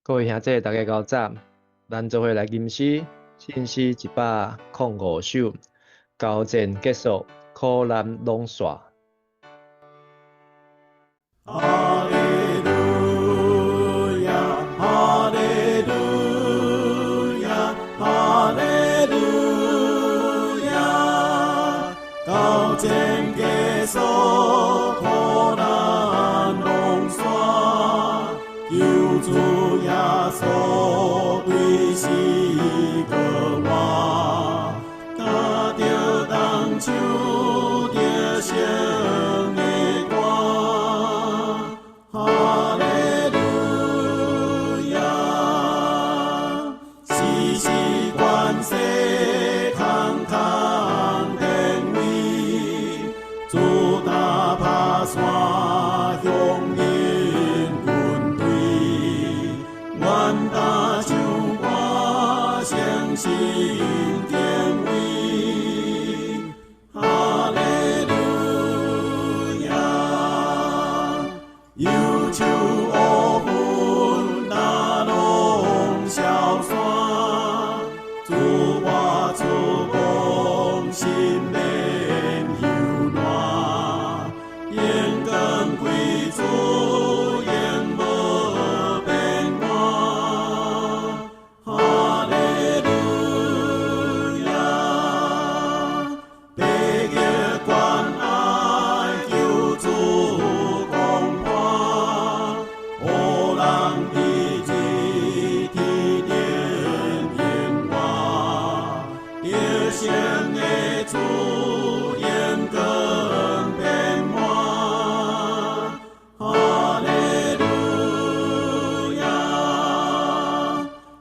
各位兄弟，大家早早，咱做伙来吟诗，新诗105首，交战结束，苦难拢煞。哈利路亚，哈利路亚，哈利路亚，交战结束，苦难拢煞，救主耶稣对死过活，甲着当手着生的歌。哈利路亚，时时关世空空天威，自打打山向引军队，愿打上我相信天威。哈利路亚，忧愁乌云打拢消散，自我出梦心免忧乱，眼光归主，眼无变化。哈利路亚，白日关爱救主光破，无人伫日天顶烟花，热心的主眼光变化。哈利路亚，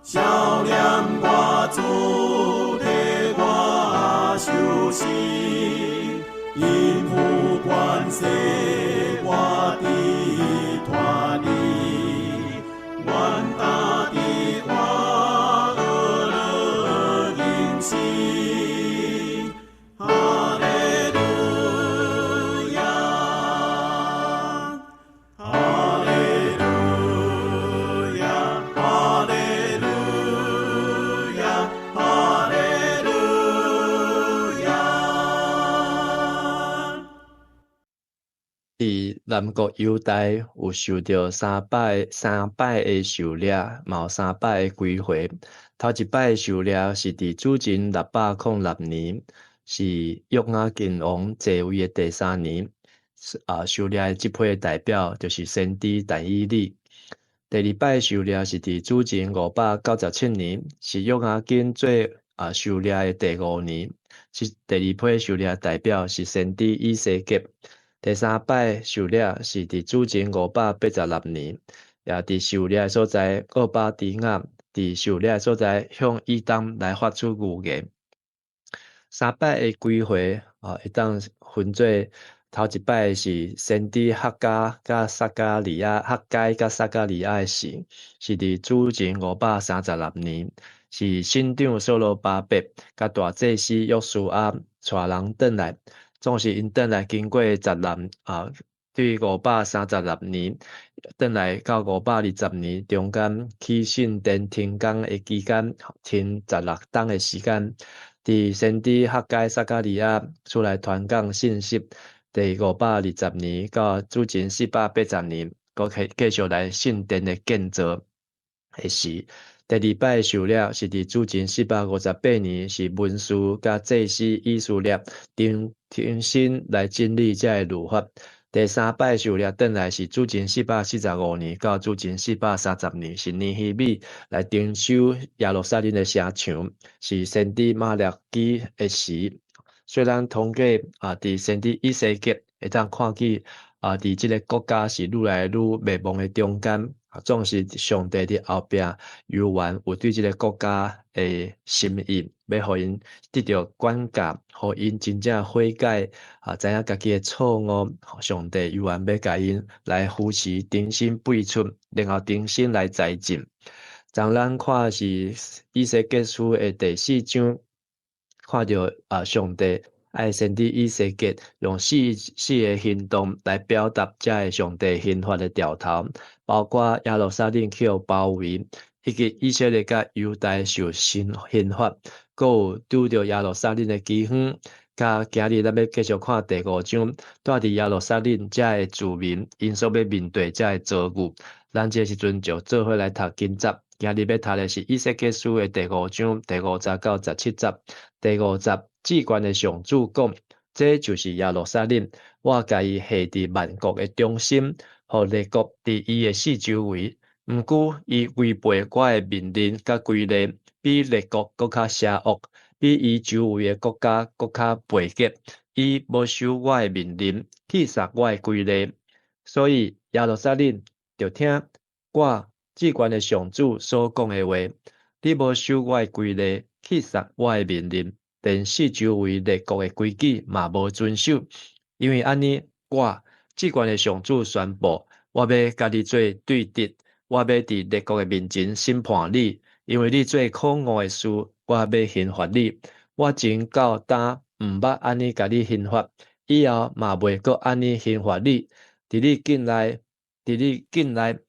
少年我主替我受死，因父关世我伫拖你，愿打伫我恶了人生。哈利路亚，哈利路亚，哈利路亚，哈利路亚。伫南国犹大有受到三摆的受掠，嘛有3摆的归回。头一摆的受掠是伫主前606年，是约雅斤王继位的第3年。受掠的即批的代表就是先知但以理。第二摆受掠是伫主前597年，是约雅斤做受掠的第5年。第二批受掠代表是先知以西结。第3摆受掠是伫主前586年，也伫受掠的所在俄巴底亚，伫受掠的所在向以东来发出预言。3摆的归回会当分做头一摆是先知哈该甲撒加利亚的事，是伫主前536年，是省长所罗巴伯甲大祭司约书亚带人转来。总是因转来经过10年对536年，转来到520年中间起圣殿停工的期间，停16冬的时间，伫先知哈该撒加利亚出来传讲信息。第520年到主前480年，佮继续来圣殿的建造的事。第二摆受掠是伫主前458年，是文士甲祭司以斯列重新来整理这个律法。第3摆受掠转来是主前445年到主前430年，是尼希米来重修耶路撒冷的城墙，是先知马勒基的时。虽然统计伫先知以西结会当看见伫即个国家是愈来愈灭亡的中间，总是上帝伫后壁犹原有对即个国家的心意，要互因得到管教，互因真正悔改知影家己的错误，上帝犹原要甲因来扶持，重新背出，然后重新来再进。当咱看是以西结书的第4章，看到上帝爱先伫以色列用四个行动来表达遮个上帝刑罚的调头，包括耶路撒冷去互包围，以及以色列甲犹大受刑罚，阁有拄着耶路撒冷的饥荒。甲今日咱要继续看第5章，住伫耶路撒冷遮个住民，因所要面对遮个遭遇。咱这时阵就做伙来读今集。今日要读的是以西结书的第5章第50到17节。第50至关的上主讲，这就是耶路撒冷，我甲伊下伫万国的中心，互列国伫伊的四周围。毋过，伊违背我的命令甲规例，比列国搁较邪恶，比伊周围的国家搁较背逆。伊无守我的命令，弃杀我的规例，所以耶路撒冷就听我至关的上主所讲的话。你无守我的规例，弃杀我的命令，连四周围列国的规矩嘛无遵守。因为安尼，我至关的上主宣布，我要甲你做对敌，我要伫列国的面前审判你，因为你做可恶的事，我要刑罚你。我真够胆，毋捌安尼甲你刑罚，以后嘛袂阁安尼刑罚你。伫你境内，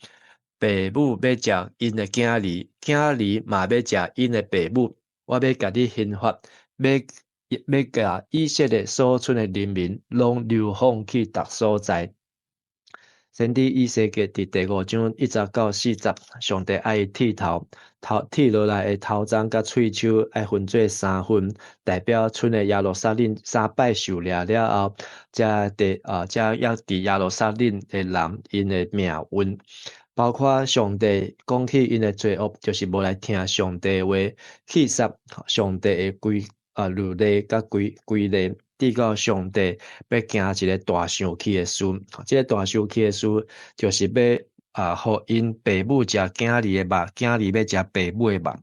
爸母要食因的囝儿，囝儿嘛要食因的爸母。我要甲你刑罚，要甲以色列所剩的人民，拢流放去逐所在。先伫以西结伫第5章1节到4节，上帝爱伊剃头，剃落来的头鬃甲喙手爱分做3份，代表剩的耶路撒冷3摆受掠了后，才还伫耶路撒冷的人因的命运。包括上帝讲起因的罪恶，就是无来听上帝的话，弃杀上帝的律例甲规例，直到上帝要行一个大生气的事。这个大生气的事，就是要互因爸母食囝儿的肉，囝儿要食爸母的肉。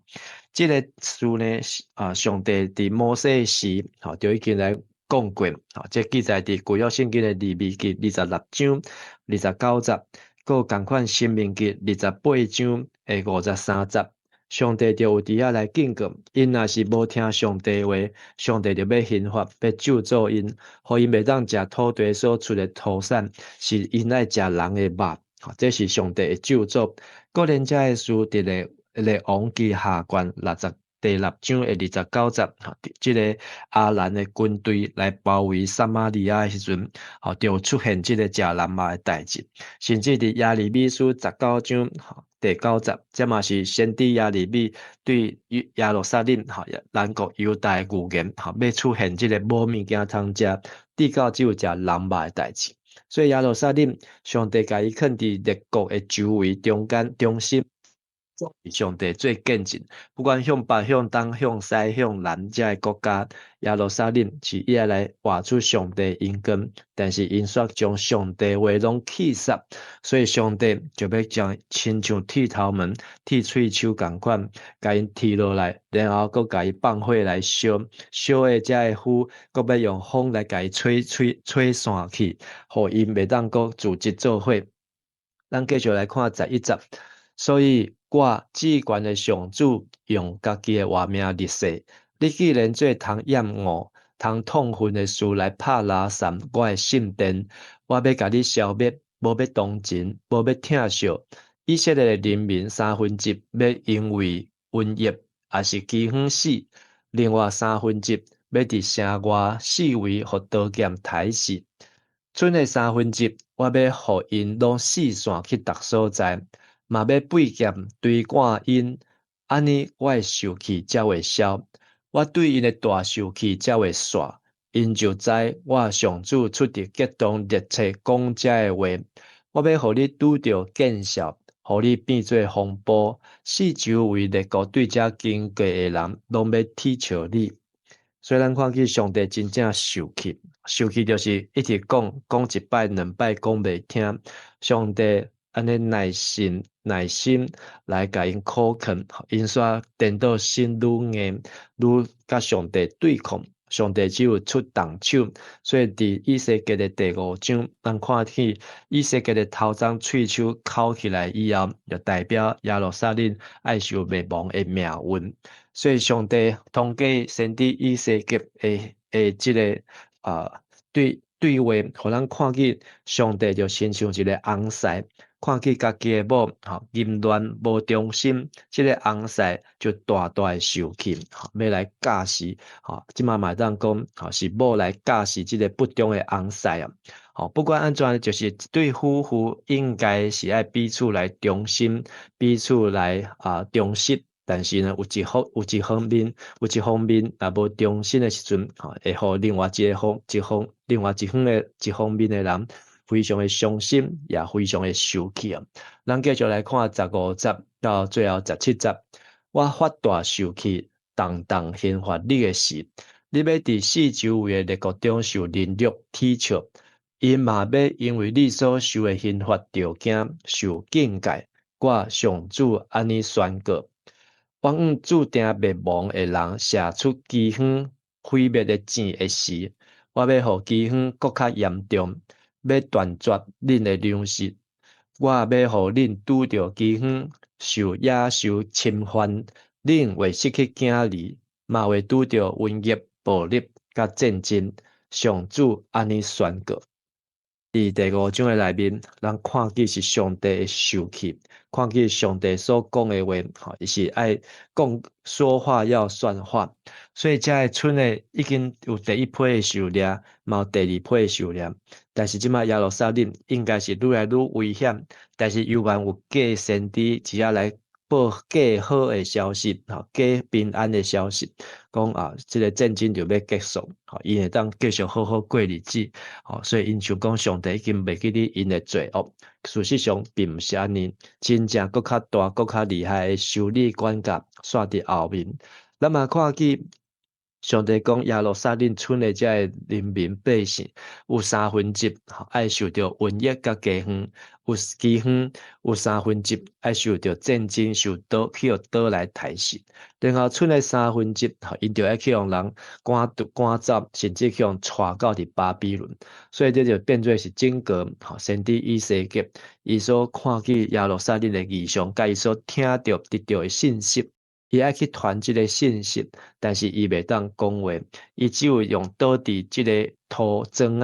这个事呢，上帝伫摩西时，就已经来讲过。这记载伫旧约圣经的利未记26章29节。搁共款申命记28章的53节，上帝就有伫遐来警告，因若是无听上帝的话，上帝就要刑罚，要咒诅因，互因袂当食土地所出的土产，是因爱食人的肉，这是上帝的咒诅。个人遮的事伫列王记下卷第6章的29节，这个阿兰的军队来包围撒玛利亚的时阵，就出现这个食人肉的代志。甚至伫耶利米书19章第9节，这嘛是先知耶利米对耶路撒冷南国犹大的预言，要出现这个无物件通食，直到只有食人肉的代志。所以耶路撒冷，上帝甲伊囥伫列国的周围中心。上帝最见证，不管向北、向东、向西、向南，遮个国家耶路撒冷是伊来画出上帝阴光，但是因却将上帝话拢弃杀，所以上帝就要将亲像剃头门、剃喙手共款，甲因剃落来，然后搁甲伊放火来烧，烧的遮个火，搁要用风来甲伊吹散去，互因袂当搁自己做火。咱继续来看11节，所以我至关的上主用家己的活命立誓，你既然做通厌恶、通痛恨的事来拍拉散我的圣殿，我要甲你消灭，无要同情，无要疼惜。以色列的人民1/3要因为瘟疫也是饥荒死，另外1/3要伫城外四围互刀剑刣死。剩的1/3，我要互因拢四散去逐所在。嘛要背剑对赶因，安尼我的受气才会消，我对因的大受气才会煞。因就知我上主出伫激动热切讲遮的话，我要互你拄着见效，互你变做风暴，四周围列国对遮经过的人，拢要踢笑你。虽然看起上帝真正受气就是一直讲一摆两摆讲袂听，上帝安尼耐心来甲因苦劝，因煞颠倒心愈硬，愈甲上帝对抗。上帝只有出动手，所以伫以西结的第5章，咱看起以西结的头鬃喙手扣起来以后，就代表耶路撒冷爱受灭亡的命运。所以上帝通过先知以西结的即个对话，互咱看见上帝就亲像一个翁婿，看见家己的某淫乱无忠心，即个翁婿就大大的受气，要来教示，即嘛嘛当讲，是某来教示即个不忠的翁婿啊。不管安怎，就是一对夫妇应该是爱彼此来忠心，彼此来忠实。但是呢，有一方面，若无忠心的时阵，会互另外一方面的人非常的伤心，也非常的受气啊。咱继续来看15节到最后17节，我发大受气，动刑罚你的事，你要伫四周围的列国中受凌辱踢笑，因嘛要因为你所受的刑罚着惊，受警戒。我上主安尼宣告。往往注定灭亡的人，射出饥荒毁灭的箭的时，我要互饥荒搁较严重，要断绝恁的粮食。我要互恁拄着饥荒，受野兽侵犯，恁会失去囝儿，嘛会拄着瘟疫、暴力甲战争。上主安尼宣告。伫第5章的内面，咱看见是上帝的受气，看见上帝所讲的话，伊是爱讲说话要算话，所以遮个村的已经有第一批的受掠，嘛有第二批的受掠，但是即马耶路撒冷应该是愈来愈危险，但是犹原有假先知只要来报假好的消息，假平安的消息，讲这个战争就要结束，因会当继续好好过日子，所以因想讲上帝已经袂记得因的罪恶，事实上并毋是安尼，真正搁较大、搁较厉害的修理管辖煞伫后面，咱嘛看见。上帝讲耶路撒冷村的遮个人民百姓，有1/3爱受到瘟疫甲饥荒，有1/3爱受到战争，去互刀来刣死。然后村的1/3，因就爱去互人赶走，甚至去互带到伫巴比伦。所以这就变做是整个先知以西结，伊所看见耶路撒冷的异象，甲伊所听到得到的信息。伊爱去传这个信息，但是伊袂当讲话，伊只有用倒伫这个土庄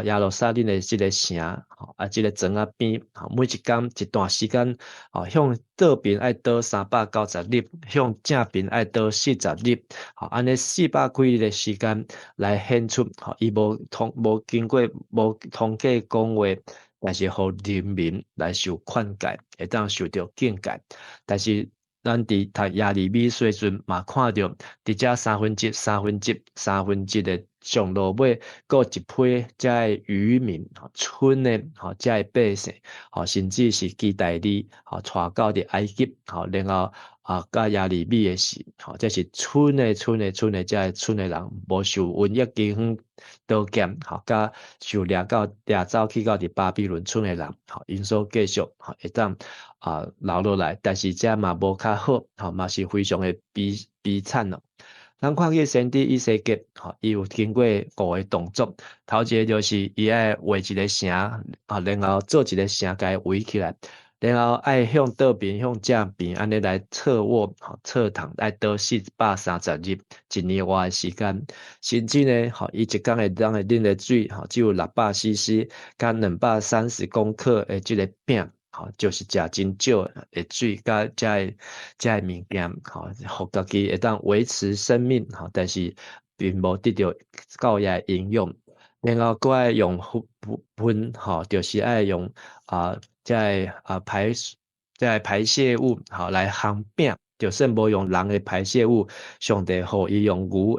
耶路撒冷的这个城这个庄边每一天一段时间向倒边爱倒390粒，向正边爱倒40粒，安尼400几日的时间来显出伊无经过无通过讲话，但是互人民来受劝戒，会当受到警戒，但是。咱伫读耶利米时阵嘛看到，伫遮3分之的上落尾，各一批遮的渔民，村的遮的百姓，甚至是基代利，带到伫埃及，然后甲耶利米的事，这是村的遮的村的人，无受瘟疫饥荒刀剑，甲受掠走去到伫巴比伦村的人，因所继续会当。留落来，但是遮嘛无较好，嘛是非常的悲惨咯。咱看见先知以西结，伊有经过5个动作，头一个就是伊爱画一个城，然后做一个城甲伊围起来，然后爱向倒边向正边安尼来侧卧，侧躺，爱倒430日，1年外的时间，甚至呢，伊一天会当会啉的水，只有600 cc， 甲230公克的这个饼。就是食真少的水，甲遮个物件，互家己会当维持生命，但是并无得到够的营养。然后佫爱用粪，就是爱用遮个排泄物，来烘饼。就算无用人的排泄物，上帝互伊用牛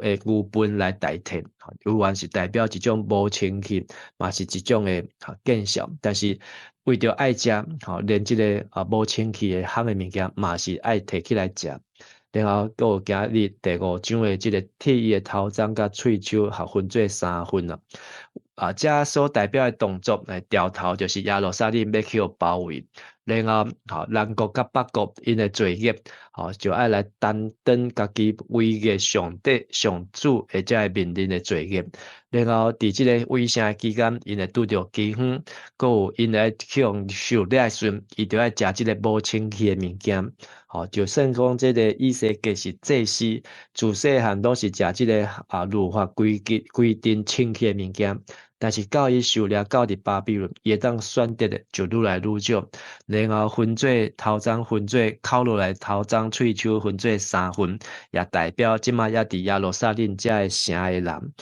粪来代替，有原是代表一种无清气，嘛是一种的见效。但是为着爱食，连这个无清气的烘的物件，嘛是爱摕起来食。然后佫有今日第5章的这个剃伊的头鬃甲喙手，分做3份了。遮所代表的动作，掉头就是耶路撒冷要去互包围。然后南国甲北国因的罪孽，就爱来担当家己唯一的上帝、上主或者命令的罪孽。然后伫即个卫生期间，因会拄着饥荒，搁有因会去用狩猎时，伊就爱食即个无清气的物件。就算讲即个以色列是祭司，自细汉都是食即个律法规定清气的物件。但是到伊狩猎到伫巴比伦，伊会当选择的就愈来愈少，然后分做头章分做扣落来头章喙手分做3份，也代表即马也伫耶路撒冷遮的城的人，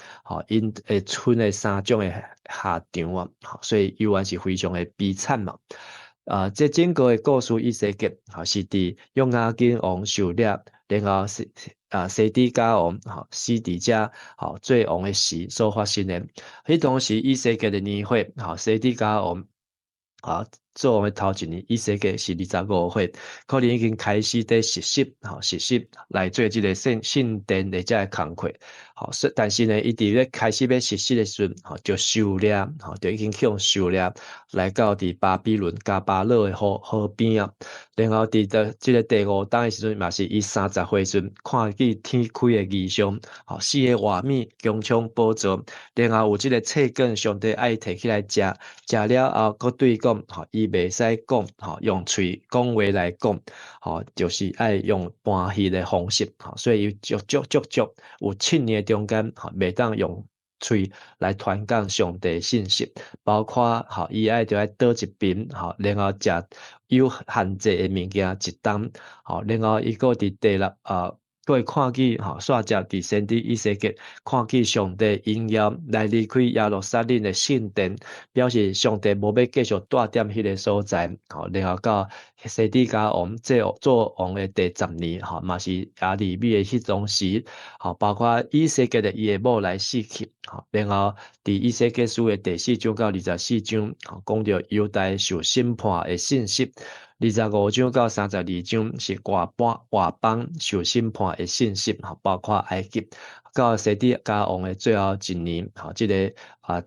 因会分的3种的下场啊，所以犹原是非常的悲惨嘛。这整个的故事以色列，是伫约雅斤王狩猎，然后西底家王死伫遮，做王的时所发生的。迄当时以色列的年岁，西底家王做王的头一年，以色列是25岁，可能已经开始在实习来做即个圣殿的遮个工课。但是呢，伊伫咧开始要实习的时阵，就狩猎，就已经去用狩猎来到伫巴比伦加巴勒的河边啊。然后伫即个第5档的时阵，嘛是伊30岁时阵，看见天开的异象，4个画面强枪宝座，然后有即个册卷，上帝爱摕起来食，食了后，佮对讲，伊袂使讲，用喙讲话来讲，就是爱用搬戏的方式，所以足有7年中间，袂当用喙来传讲上帝信息，包括伊爱就爱倒一边，然后食有限制的物件一担，然后伊个伫第6佫会看见煞只伫先知以色列看见上帝应邀来离开耶路撒冷的圣殿，表示上帝无要继续住踮迄个所在，然后到西底家王做王的第10年，嘛是亚利米的迄种时，包括以色列的伊的某来死去，然后伫以色列书的第4章到24章，讲到犹大受审判的信息。25章到32章是外邦受审判的信息，包括埃及到西底家王的最后1年，即个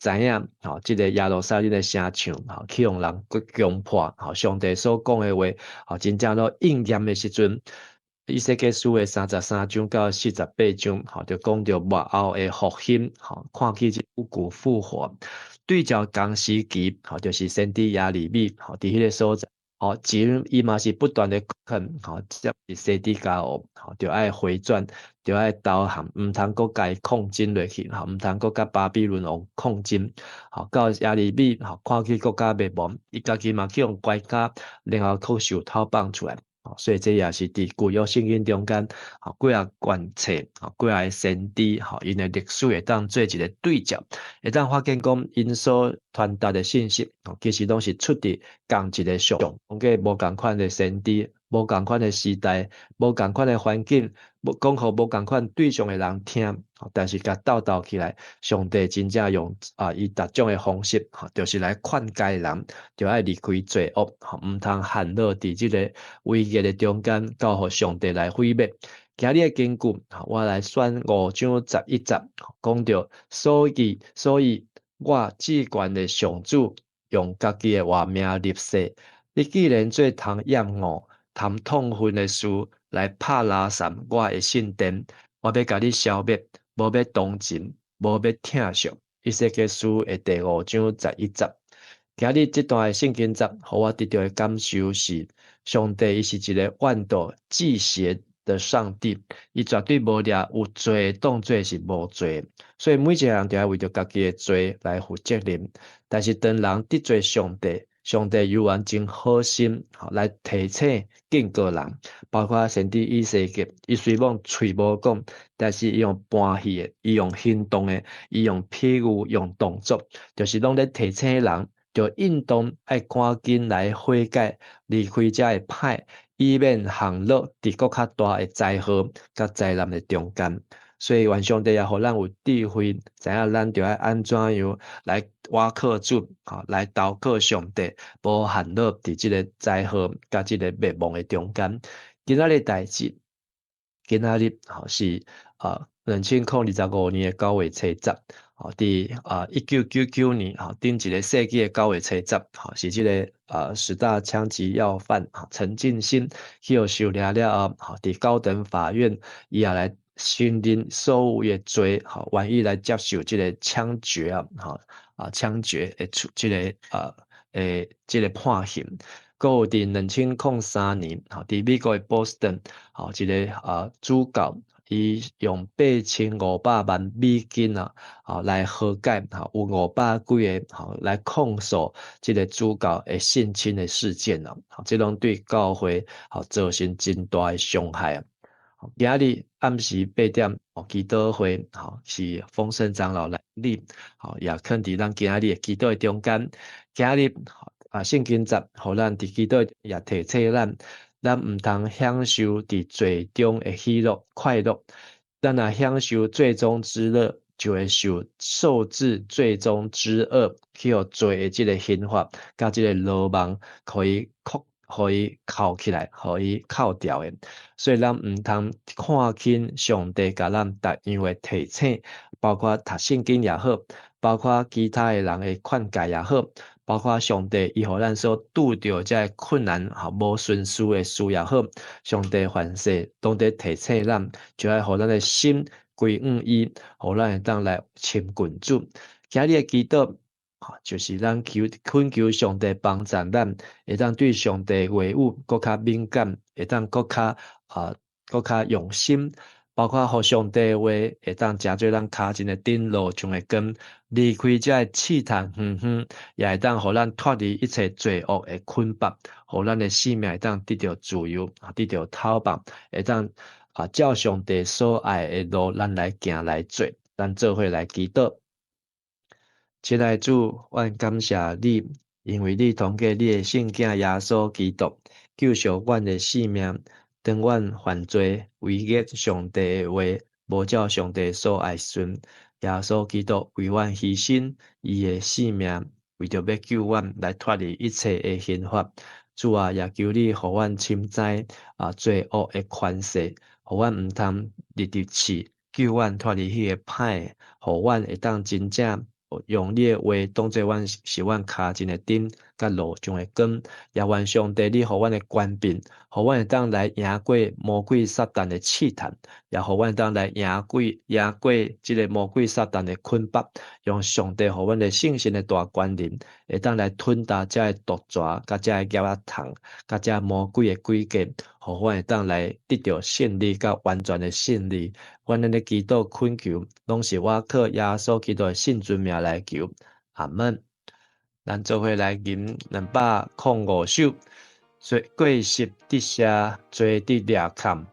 知影，即个耶路撒冷的城墙，去用人攻破，上帝所讲的话，真正都应验的时阵，以色列书的33章到48章，就讲到末后的复兴，看见即五谷复活，对照同时期，就是先知亚利米，伫迄个所在。钱伊嘛是不断的啃，接是西底家王，就爱回转，就爱投降，毋通搁甲伊抗争落去，毋通搁甲巴比伦王抗争。到亚利米，看见国家灭亡，伊家己嘛去用怪家，然后去受偷放出来。所以这也是伫旧约圣经中间，几啊关册，几啊先知，因的历史会当做一个对照，会当发现讲因所传达的信息，其实拢是出伫同一个上，讲个无共款的先知，无共款的时代，无共款的环境，讲互无共款对象的人听，但是甲斗起来，上帝真正用伊逐种的方式，就是来劝诫人，就爱离开罪恶，毋通陷落伫即个危险的中间，交互上帝来毁灭。今日的根据，我来选5章11节，讲到，所以我至高的上主用家己的活命立誓，你既然做通厌恶、通痛恨的事来拍拉散我的圣殿，我要甲你消灭，无要同情，无要疼惜。以色列书的第5章11节。今日这段的圣经节，互我得到的感受是，上帝伊是一个万道祭邪的上帝，伊绝对无掠有罪当作是无罪，所以每一个人都要为着家己的罪来负责任。但是当人得罪上帝，上帝犹原真好心，来提醒警告人，包括先知以色列，伊虽讲嘴无讲，但是伊用搬戏的，伊用行动的，伊用譬喻，用动作，就是拢咧提醒人。就运动爱赶紧来悔改，离开遮个歹，以免陷落伫搁较大的灾祸甲灾难的中间。所以愿上帝也互咱有智慧，知影咱着爱安怎样来倚靠主，来投靠上帝，无陷落伫即个灾祸甲即个灭亡的中间。今仔日代志，今仔日是2025年的9月初10，伫1999年顶一个世纪的9月初10，是这个10大枪击要犯陈进兴去互收掠了后，伫高等法院伊也来承认所有的罪，愿意来接受这个枪决枪决的这个判刑。搁有伫2003年，伫美国的波士顿，一个主教，伊用8500万美金来和解，有500几个来控诉这个主教的性侵的事件这拢对教会造成真大的伤害今日暗时8点，祈祷会是丰盛长老来领，也放伫咱今日的祈祷的中间。今日圣经节，互咱伫祈祷也提醒咱毋通享受伫罪中的喜乐快乐，咱若享受罪中之乐，就会受制罪中之恶，去互罪的这个刑罚，甲这个罗网可以扣起来，可以扣掉的。所以咱毋通看轻上帝甲咱逐样的提醒，包括读圣经也好，包括其他的人的劝诫也好，包括上帝伊互咱所拄着这困难无顺遂的事也好，上帝凡事拢在提醒咱，就要互咱的心归向伊，互咱会当来亲近主。今日的祈祷就是咱恳求上帝帮助咱，会当对上帝话语更较敏感，会当更较用心，包括互上帝的话会当成做咱脚前的灯路，像会光离开这试探也会当互咱脱离一切罪恶的捆绑，互咱的生命会当得到自由，得到透放，会当照上帝所爱的路，咱来行来做，咱做伙来祈祷。亲爱的主，阮感谢你，因为你通过你的圣子耶稣基督救赎阮的性命，当阮犯罪违逆上帝的话，无照上帝所爱顺。耶稣基督为阮牺牲伊的性命，为着要救阮来脱离一切的刑罚。主啊，也求你互阮深知罪恶的权势，互阮毋通日日试，救阮脱离迄个歹，互阮会当真正用你的话当作阮是阮脚前的灯，甲路上的光。也愿上帝你互阮的权柄，互阮会当来赢过魔鬼撒旦的试探，也互阮会当来赢过这个魔鬼撒旦的捆绑，用上帝互阮的圣神的大权能，会当来吞打这毒蛇，甲这孽仔虫，甲这魔鬼的诡计，互阮会当来得到胜利，甲完全的胜利。阮咱的祈祷恳求，拢是我靠耶稣基督的圣尊名来求，阿门。咱做伙来吟205首，过失得赦，罪得掠砍。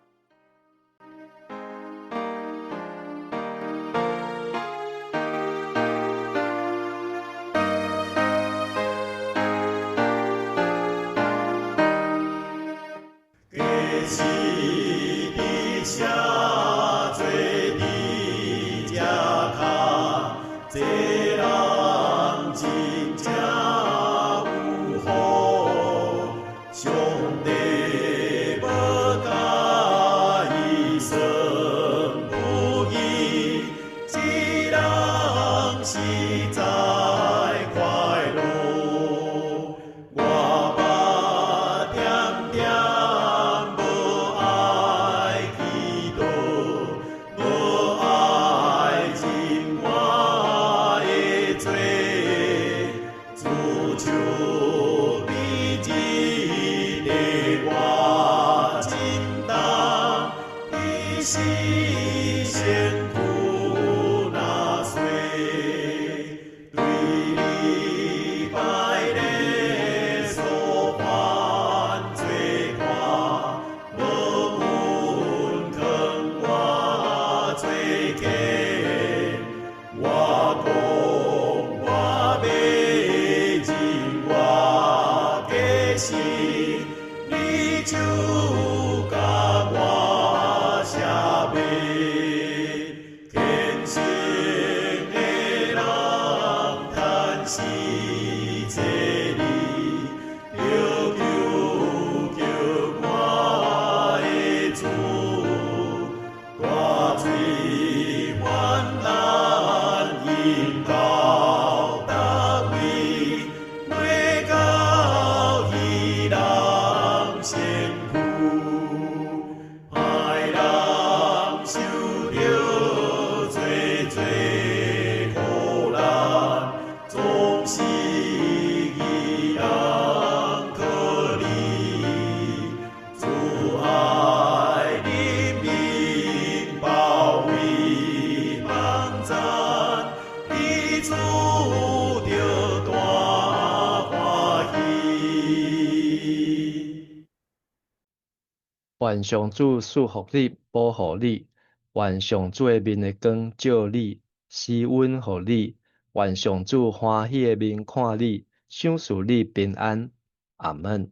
我最爱人受着最最苦难，总是义人可怜。主爱怜悯包围帮赞，你主着大欢喜。愿上主祝福你，保护你；愿上主的面的光照你，施恩予你；愿上主欢喜的面看你，赏赐你平安。阿门。